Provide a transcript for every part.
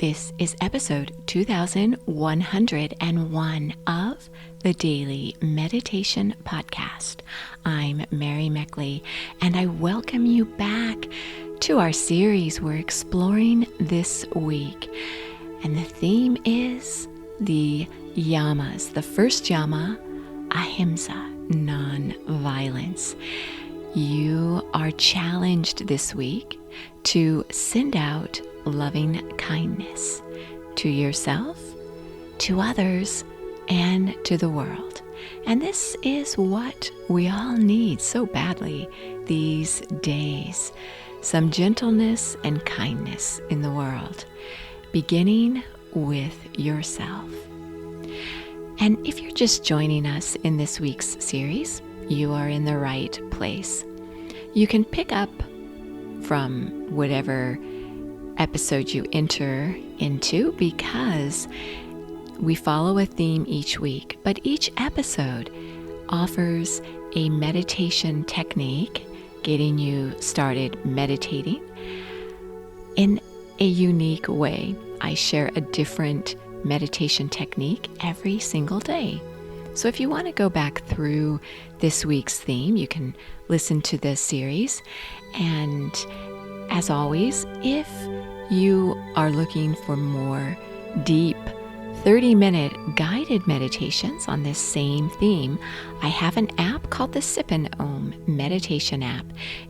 This is episode 2101 of the Daily Meditation Podcast. I'm Mary Meckley, and I welcome you back to our series we're exploring this week. And the theme is the yamas. The first yama, ahimsa, non-violence. You are challenged this week to send out loving kindness to yourself, to others, and to the world. And this is what we all need so badly these days. Some gentleness and kindness in the world, beginning with yourself. And if you're just joining us in this week's series, you are in the right place. You can pick up from whatever episode you enter into because we follow a theme each week, but each episode offers a meditation technique, getting you started meditating in a unique way. I share a different meditation technique every single day. So if you want to go back through this week's theme, you can listen to this series. And as always, if you are looking for more deep 30-minute guided meditations on this same theme, I have an app called the Sip and Om meditation app.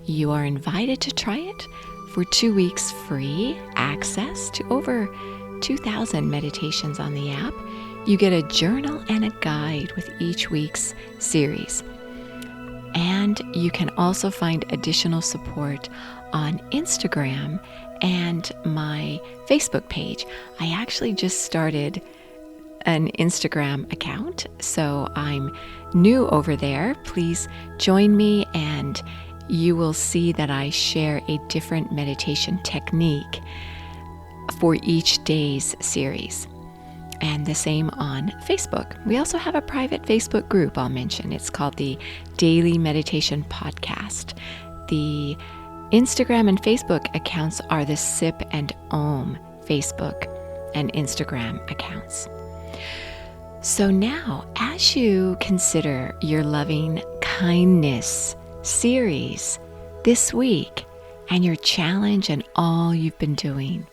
You are invited to try it for 2 weeks free access to over 2,000 meditations on the app. You get a journal and a guide with each week's series. And you can also find additional support on Instagram and my Facebook page. I actually just started an Instagram account, so I'm new over there. Please join me and you will see that I share a different meditation technique for each day's series. And the same on Facebook. We also have a private Facebook group I'll mention. It's called the Daily Meditation Podcast. The Instagram and Facebook accounts are the Sip and Om Facebook and Instagram accounts. So now, as you consider your loving kindness series this week and your challenge and all you've been doing,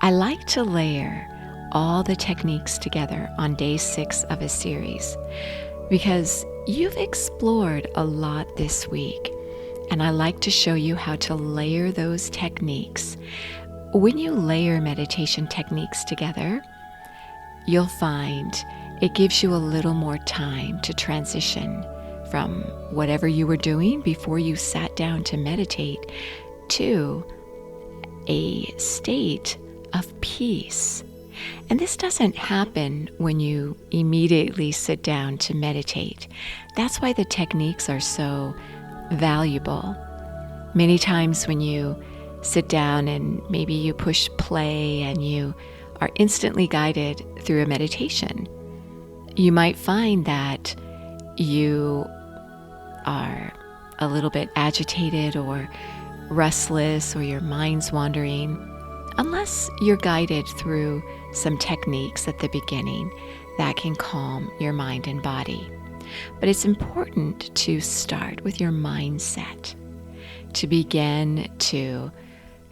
I like to layer all the techniques together on day 6 of a series because you've explored a lot this week, and I like to show you how to layer those techniques. When you layer meditation techniques together, you'll find it gives you a little more time to transition from whatever you were doing before you sat down to meditate to a state of peace. And this doesn't happen when you immediately sit down to meditate. That's why the techniques are so valuable. Many times when you sit down and maybe you push play and you are instantly guided through a meditation, you might find that you are a little bit agitated or restless or your mind's wandering, unless you're guided through some techniques at the beginning that can calm your mind and body. But it's important to start with your mindset, to begin to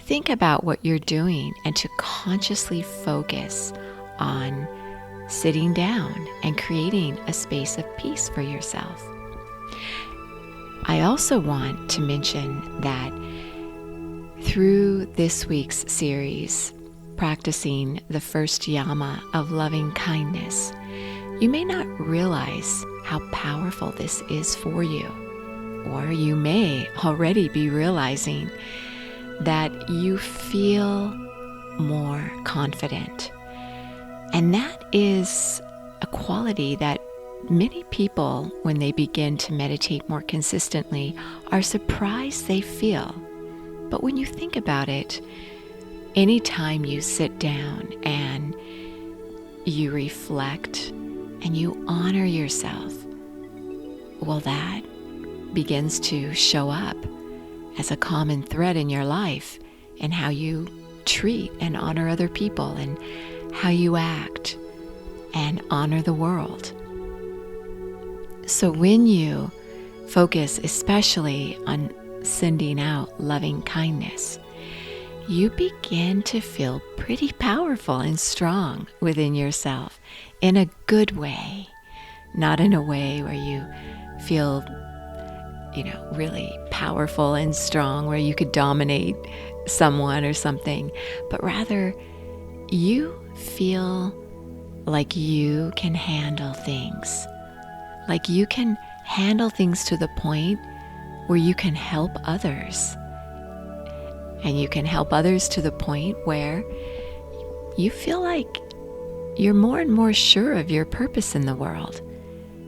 think about what you're doing and to consciously focus on sitting down and creating a space of peace for yourself. I also want to mention that through this week's series, practicing the first yama of loving kindness, you may not realize how powerful this is for you, or you may already be realizing that you feel more confident. And that is a quality that many people, when they begin to meditate more consistently, are surprised they feel. But when you think about it, anytime you sit down and you reflect and you honor yourself, well, that begins to show up as a common thread in your life and how you treat and honor other people, and how you act and honor the world. So when you focus especially on sending out loving kindness, you begin to feel pretty powerful and strong within yourself in a good way, not in a way where you feel, really powerful and strong, where you could dominate someone or something, but rather you feel like you can handle things, like you can handle things to the point where you can help others. And you can help others to the point where you feel like you're more and more sure of your purpose in the world.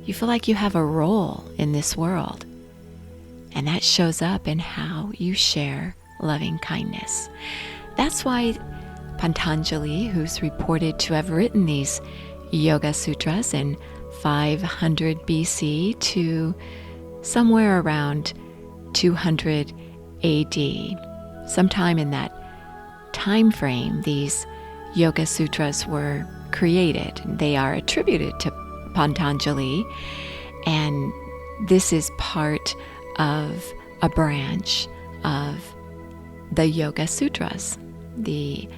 You feel like you have a role in this world. And that shows up in how you share loving kindness. That's why Patanjali, who's reported to have written these Yoga Sutras in 500 BC to somewhere around 200 AD, sometime in that time frame, these Yoga Sutras were created. They are attributed to Patanjali, and this is part of a branch of the Yoga Sutras, the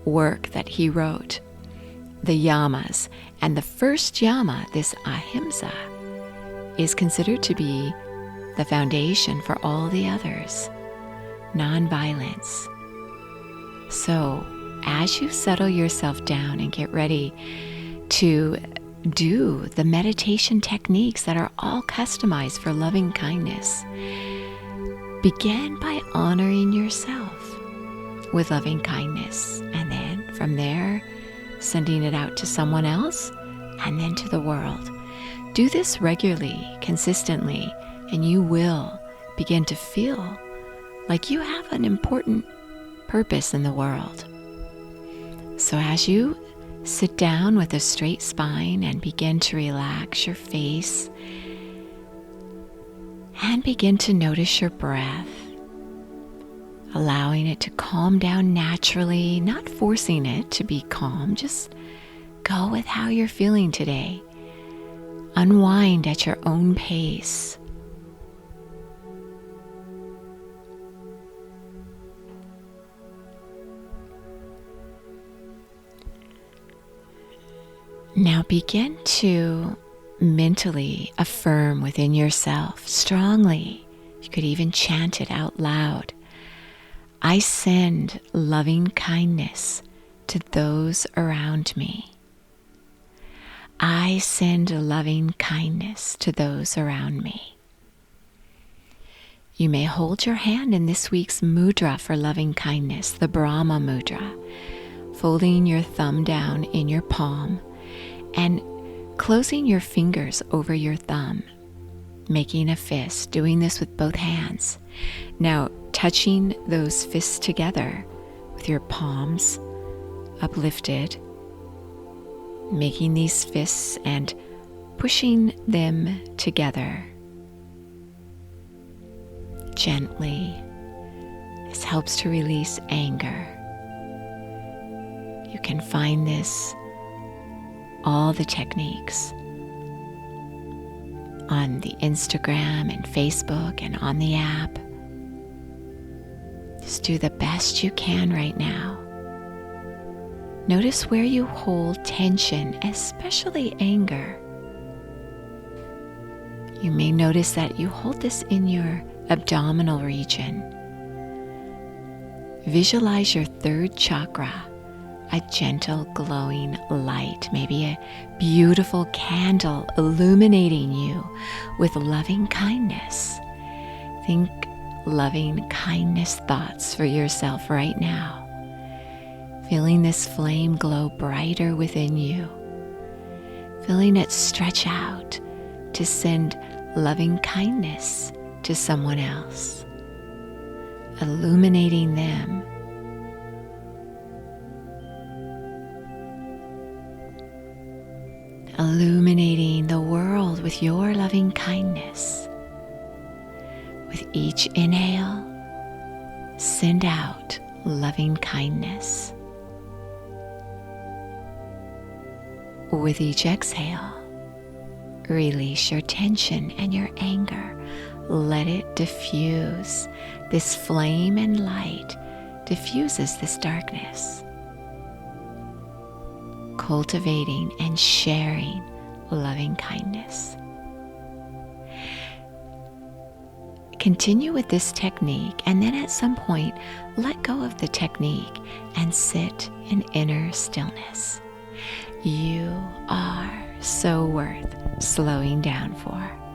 work that he wrote, the yamas. And the first yama, this ahimsa, is considered to be the foundation for all the others, nonviolence. So as you settle yourself down and get ready to do the meditation techniques that are all customized for loving kindness, begin by honoring yourself with loving kindness, and then from there, sending it out to someone else and then to the world. Do this regularly, consistently, and you will begin to feel like you have an important purpose in the world. So as you sit down with a straight spine and begin to relax your face and begin to notice your breath, allowing it to calm down naturally, not forcing it to be calm, just go with how you're feeling today. Unwind at your own pace. Now begin to mentally affirm within yourself strongly. You could even chant it out loud. I send loving kindness to those around me. I send loving kindness to those around me. You may hold your hand in this week's mudra for loving kindness, the Brahma mudra, folding your thumb down in your palm and closing your fingers over your thumb, making a fist, doing this with both hands. Now, touching those fists together with your palms uplifted, making these fists and pushing them together gently. This helps to release anger. You can find this, all the techniques, on the Instagram and Facebook and on the app. Just do the best you can right now. Notice where you hold tension, especially anger. You may notice that you hold this in your abdominal region. Visualize your third chakra, a gentle glowing light, maybe a beautiful candle illuminating you with loving kindness. Think loving kindness thoughts for yourself right now. Feeling this flame glow brighter within you. Feeling it stretch out to send loving kindness to someone else. Illuminating them. Illuminating the world with your loving kindness. With each inhale, send out loving kindness. With each exhale, release your tension and your anger. Let it diffuse. This flame and light diffuses this darkness, cultivating and sharing loving kindness. Continue with this technique, and then at some point, let go of the technique and sit in inner stillness. You are so worth slowing down for.